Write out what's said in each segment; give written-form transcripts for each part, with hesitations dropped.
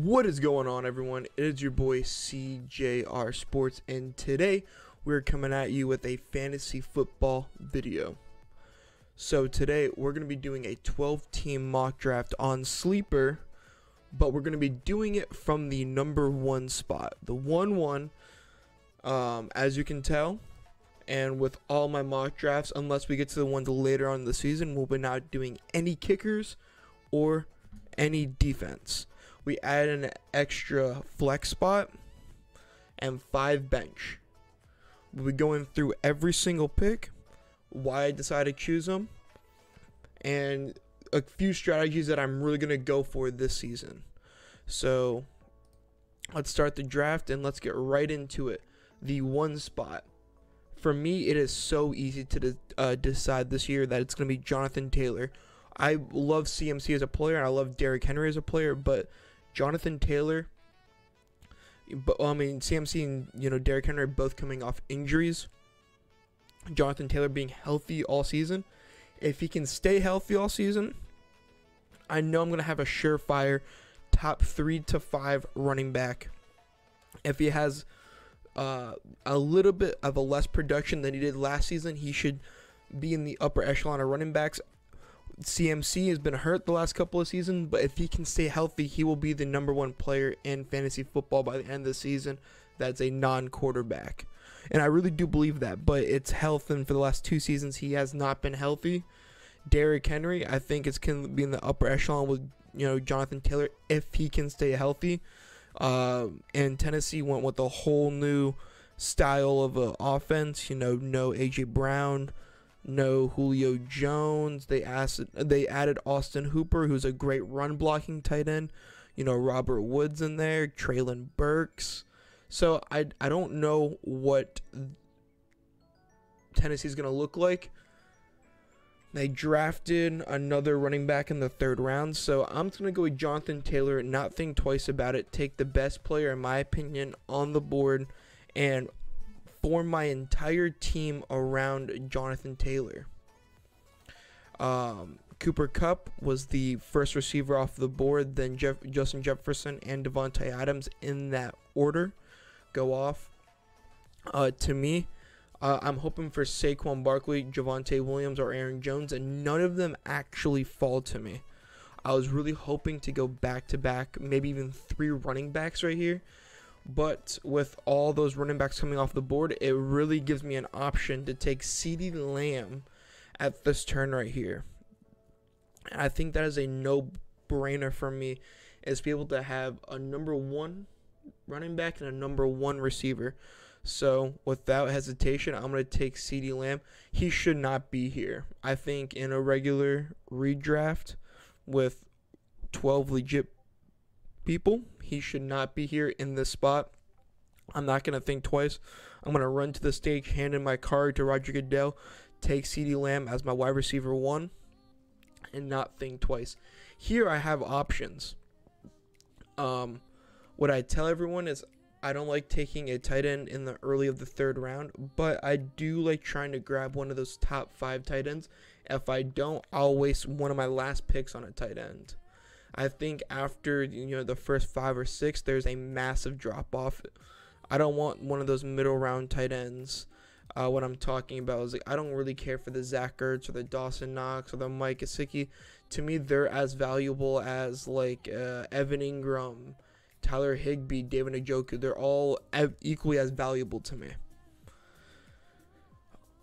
What is going on, everyone? It is your boy CJR Sports, and today we're coming at you with a fantasy football video. So today we're going to be doing a 12-team mock draft on Sleeper, but we're going to be doing it from the number 1 spot, the 1-1, as you can tell. And with all my mock drafts, unless we get to the ones later on in the season, we'll be not doing any kickers or any defense. We added an extra flex spot and 5 bench. We'll be going through every single pick, why I decided to choose them, and a few strategies that I'm really going to go for this season. So let's start the draft and let's get right into it. The 1 spot. For me, it is so easy to decide this year that it's going to be Jonathan Taylor. I love CMC as a player, and I love Derrick Henry as a player, but Jonathan Taylor, CMC and Derrick Henry are both coming off injuries. Jonathan Taylor being healthy all season. If he can stay healthy all season, I know I'm going to have a surefire top 3 to 5 running back. If he has a little bit of a less production than he did last season, he should be in the upper echelon of running backs. CMC has been hurt the last couple of seasons, but if he can stay healthy, he will be the number 1 player in fantasy football by the end of the season. That's a non-quarterback, and I really do believe that, but it's health, and for the last 2 seasons he has not been healthy. Derrick Henry, I think it's going to be in the upper echelon with Jonathan Taylor if he can stay healthy. And Tennessee went with a whole new style of offense. No AJ Brown, no Julio Jones. They added Austin Hooper, who's a great run blocking tight end. Robert Woods in there, Traylon Burks. So I don't know what Tennessee's gonna look like. They drafted another running back in the 3rd round, so I'm just going to go with Jonathan Taylor, not think twice about it, take the best player, in my opinion, on the board, and form my entire team around Jonathan Taylor. Cooper Kupp was the first receiver off the board, then Justin Jefferson and Devontae Adams in that order go off. To me, I'm hoping for Saquon Barkley, Javonte Williams, or Aaron Jones, and none of them actually fall to me. I was really hoping to go back-to-back, maybe even 3 running backs right here. But with all those running backs coming off the board, it really gives me an option to take CeeDee Lamb at this turn right here. And I think that is a no-brainer for me, is to be able to have a number 1 running back and a number 1 receiver. So, without hesitation, I'm going to take CeeDee Lamb. He should not be here. I think in a regular redraft with 12 legit people, he should not be here in this spot. I'm not going to think twice. I'm going to run to the stage, hand in my card to Roger Goodell, take CeeDee Lamb as my wide receiver 1, and not think twice. Here I have options. What I tell everyone is, I don't like taking a tight end in the early of the 3rd round, but I do like trying to grab one of those top 5 tight ends. If I don't, I'll waste one of my last picks on a tight end. I think after the first 5 or 6, there's a massive drop off. I don't want one of those middle round tight ends. What I'm talking about is I don't really care for the Zach Ertz or the Dawson Knox or the Mike Gesicki. To me, they're as valuable as Evan Ingram, Tyler Higbee, David Njoku. They're all equally as valuable to me.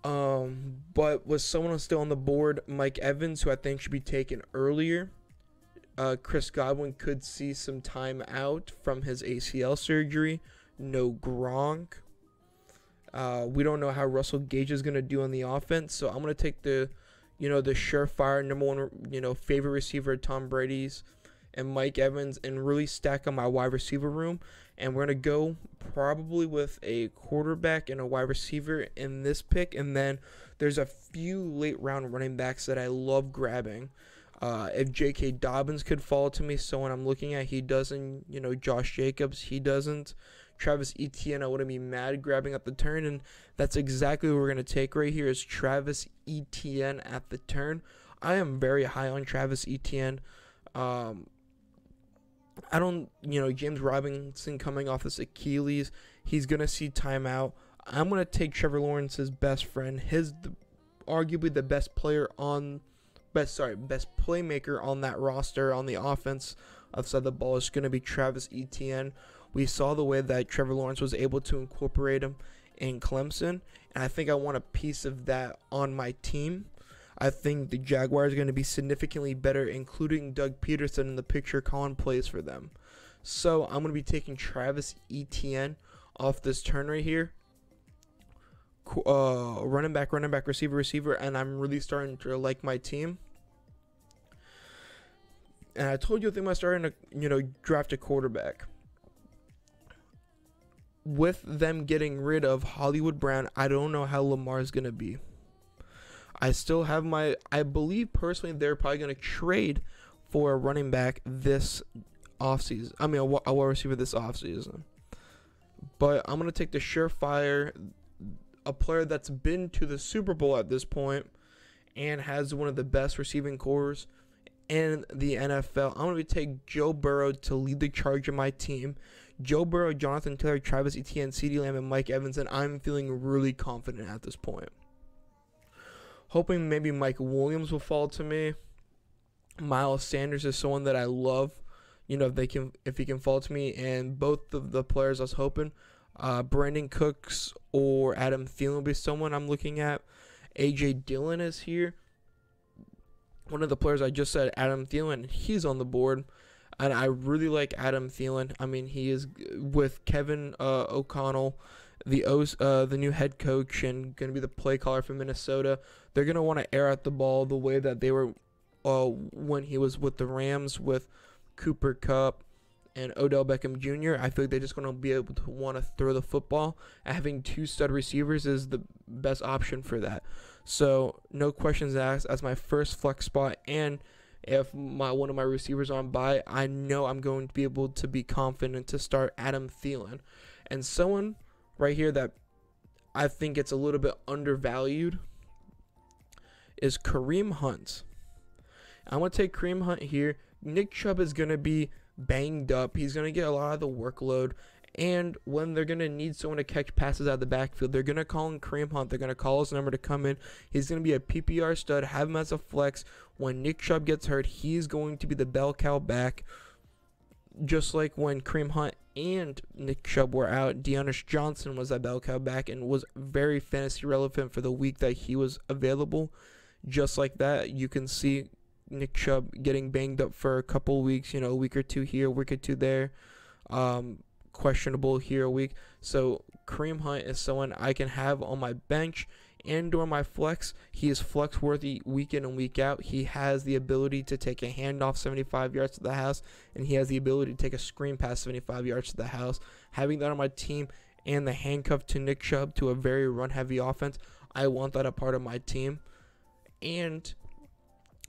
But with someone who's still on the board, Mike Evans, who I think should be taken earlier. Chris Godwin could see some time out from his ACL surgery. No Gronk. We don't know how Russell Gage is going to do on the offense, so I'm going to take the surefire number 1, favorite receiver, Tom Brady's, and Mike Evans, and really stack on my wide receiver room. And we're going to go probably with a quarterback and a wide receiver in this pick. And then there's a few late round running backs that I love grabbing. If J.K. Dobbins could fall to me, someone I'm looking at, he doesn't. Josh Jacobs, he doesn't. Travis Etienne, I wouldn't be mad grabbing at the turn. And that's exactly what we're going to take right here, is Travis Etienne at the turn. I am very high on Travis Etienne. I don't, James Robinson coming off this Achilles, he's going to see timeout. I'm going to take Trevor Lawrence's best friend, arguably the best playmaker on that roster on the offense outside the ball is going to be Travis Etienne. We saw the way that Trevor Lawrence was able to incorporate him in Clemson, and I think I want a piece of that on my team. I think the Jaguars are going to be significantly better, including Doug Peterson in the picture calling plays for them. So I'm going to be taking Travis Etienne off this turn right here. Running back, receiver, and I'm really starting to like my team. And I told you I think I'm starting to, draft a quarterback. With them getting rid of Hollywood Brown, I don't know how Lamar is going to be. I still have I believe personally they're probably going to trade for a running back this offseason. I mean, a wide receiver this offseason. But I'm going to take the surefire, a player that's been to the Super Bowl at this point and has one of the best receiving cores in the NFL. I'm going to take Joe Burrow to lead the charge of my team. Joe Burrow, Jonathan Taylor, Travis Etienne, CeeDee Lamb, and Mike Evans, and I'm feeling really confident at this point. Hoping maybe Mike Williams will fall to me. Miles Sanders is someone that I love. If he can fall to me, and both of the players I was hoping, Brandon Cooks or Adam Thielen will be someone I'm looking at. AJ Dillon is here. One of the players I just said, Adam Thielen, he's on the board. And I really like Adam Thielen. I mean, he is with Kevin O'Connell, the new head coach, and going to be the play caller for Minnesota. They're going to want to air out the ball the way that they were when he was with the Rams with Cooper Kupp and Odell Beckham Jr. I feel like they're just going to be able to want to throw the football. And having two stud receivers is the best option for that. So no questions asked as my first flex spot. And if one of my receivers on bye, I know I'm going to be able to be confident to start Adam Thielen. And someone right here that I think it's a little bit undervalued is Kareem Hunt. I'm going to take Kareem Hunt here. Nick Chubb is going to be banged up. He's going to get a lot of the workload. And when they're going to need someone to catch passes out of the backfield, they're going to call in Kareem Hunt. They're going to call his number to come in. He's going to be a PPR stud, have him as a flex. When Nick Chubb gets hurt, he's going to be the bell cow back. Just like when Kareem Hunt and Nick Chubb were out, Deontay Johnson was that bell cow back and was very fantasy relevant for the week that he was available. Just like that, you can see Nick Chubb getting banged up for a couple weeks, a week or two here, a week or two there. Questionable here a week. So Kareem Hunt is someone I can have on my bench and or my flex. He is flex worthy week in and week out. He has the ability to take a handoff 75 yards to the house, and he has the ability to take a screen pass 75 yards to the house. Having that on my team and the handcuff to Nick Chubb to a very run heavy offense, I want that a part of my team. And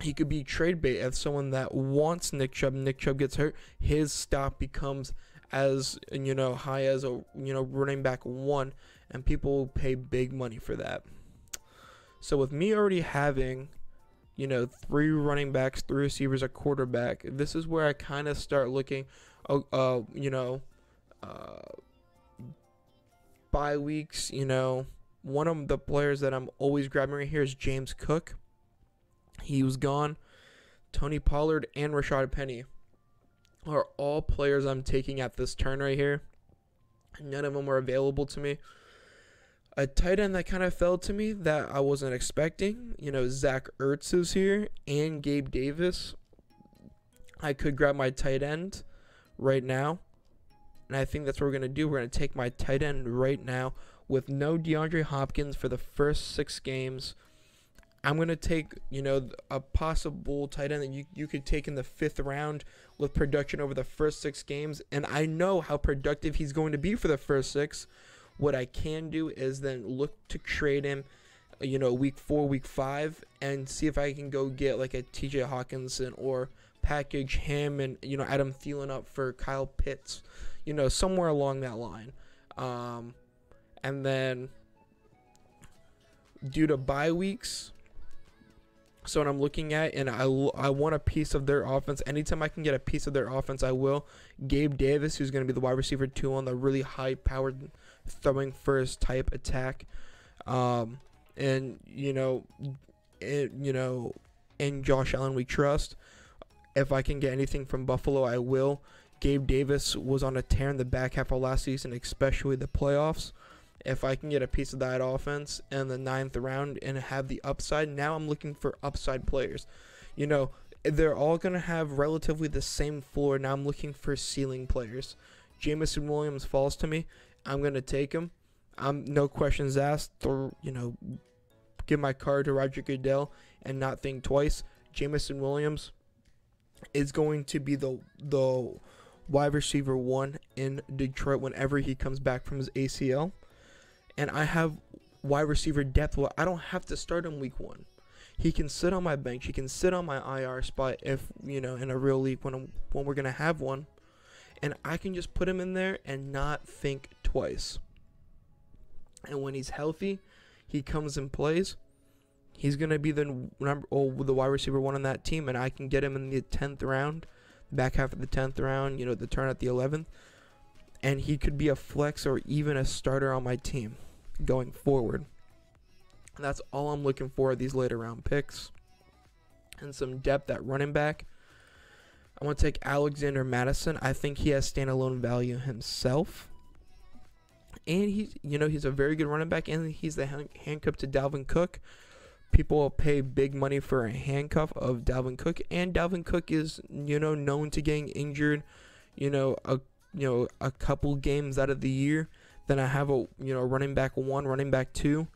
he could be trade bait as someone that wants Nick Chubb. Nick Chubb gets hurt, his stock becomes as high as a running back one, and people will pay big money for that. So with me already having 3 running backs, 3 receivers, a quarterback, this is where I kind of start looking bye weeks. One of the players that I'm always grabbing right here is James Cook. He was gone. Tony Pollard and Rashad Penny are all players I'm taking at this turn right here. None of them were available to me. A tight end that kind of fell to me that I wasn't expecting, Zach Ertz is here and Gabe Davis. I could grab my tight end right now, and I think that's what we're going to do. We're going to take my tight end right now with no DeAndre Hopkins for the first 6 games. I'm going to take, a possible tight end that you could take in the 5th round with production over the first 6 games. And I know how productive he's going to be for the first 6. What I can do is then look to trade him, week 4, week 5, and see if I can go get like a TJ Hawkinson or package him and, Adam Thielen up for Kyle Pitts, somewhere along that line. And then due to bye weeks, So what I'm looking at, and I want a piece of their offense. Anytime I can get a piece of their offense, I will. Gabe Davis, who's going to be the wide receiver 2 on the really high-powered throwing first type attack. And, in Josh Allen we trust. If I can get anything from Buffalo, I will. Gabe Davis was on a tear in the back half of last season, especially the playoffs. If I can get a piece of that offense in the 9th round and have the upside, now I'm looking for upside players. They're all going to have relatively the same floor. Now I'm looking for ceiling players. Jamison Williams falls to me. I'm going to take him. No questions asked. Or, give my card to Roger Goodell and not think twice. Jamison Williams is going to be the wide receiver 1 in Detroit whenever he comes back from his ACL. And I have wide receiver depth where I don't have to start him week 1. He can sit on my bench. He can sit on my IR spot if, in a real league when we're going to have one. And I can just put him in there and not think twice. And when he's healthy, he comes and plays. He's going to be the wide receiver 1 on that team, and I can get him in the 10th round, back half of the 10th round, the turn at the 11th. And he could be a flex or even a starter on my team going forward. And that's all I'm looking for, these later round picks. And some depth at running back. I want to take Alexander Madison. I think he has standalone value himself. And he's a very good running back, and he's the handcuff to Dalvin Cook. People will pay big money for a handcuff of Dalvin Cook, and Dalvin Cook is, known to getting injured, a couple games out of the year. Then I have a running back 1, running back 2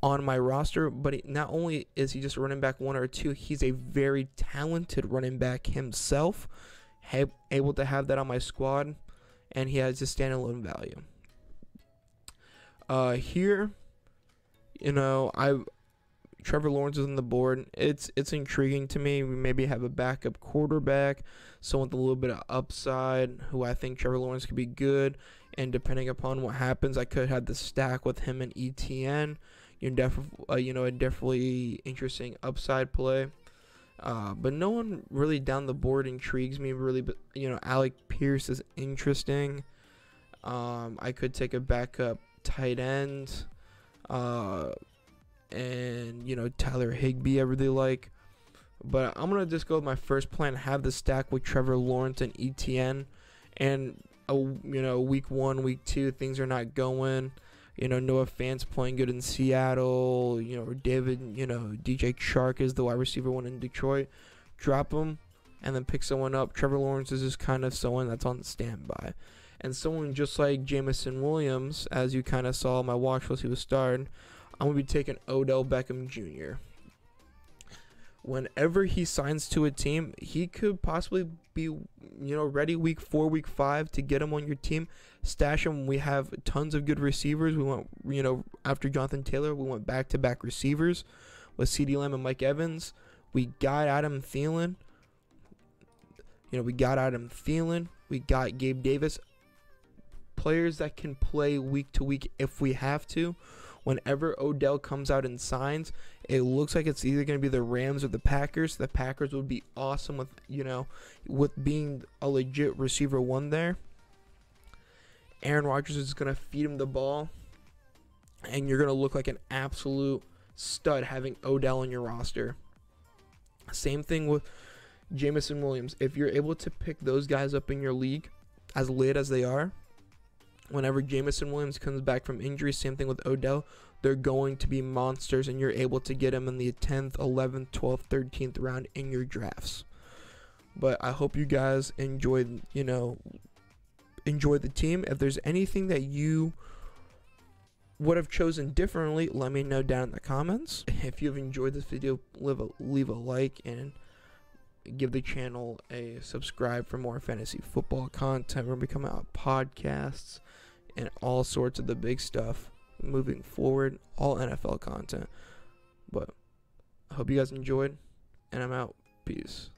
on my roster. But not only is he just a running back 1 or 2, he's a very talented running back himself, able to have that on my squad, and he has a standalone value. Here, Trevor Lawrence is on the board. It's intriguing to me. We maybe have a backup quarterback, someone with a little bit of upside, who I think Trevor Lawrence could be good. And depending upon what happens, I could have the stack with him and ETN. A definitely interesting upside play. But no one really down the board intrigues me really. But Alec Pierce is interesting. I could take a backup tight end. And Tyler Higbee I really like. But I'm going to just go with my first plan, have the stack with Trevor Lawrence and ETN. And week 1, week 2, things are not going. Noah Fant's playing good in Seattle. DJ Chark is the wide receiver 1 in Detroit. Drop him and then pick someone up. Trevor Lawrence is just kind of someone that's on standby. And someone just like Jamison Williams, as you kind of saw on my watch list, he was starting. I'm going to be taking Odell Beckham Jr. Whenever he signs to a team, he could possibly be, ready week 4, week 5 to get him on your team. Stash him. We have tons of good receivers. We went, after Jonathan Taylor, we went back-to-back receivers with CeeDee Lamb and Mike Evans. We got Adam Thielen. We got Gabe Davis. Players that can play week to week if we have to. Whenever Odell comes out and signs, it looks like it's either going to be the Rams or the Packers. The Packers would be awesome with being a legit receiver 1 there. Aaron Rodgers is going to feed him the ball, and you're going to look like an absolute stud having Odell on your roster. Same thing with Jamison Williams. If you're able to pick those guys up in your league, as late as they are, whenever Jamison Williams comes back from injury, same thing with Odell, they're going to be monsters, and you're able to get them in the 10th, 11th, 12th, 13th round in your drafts. But I hope you guys enjoyed the team. If there's anything that you would have chosen differently, let me know down in the comments. If you've enjoyed this video, leave a like and give the channel a subscribe for more fantasy football content. We're going to be coming out with podcasts and all sorts of the big stuff moving forward, all NFL content. But I hope you guys enjoyed, and I'm out. Peace.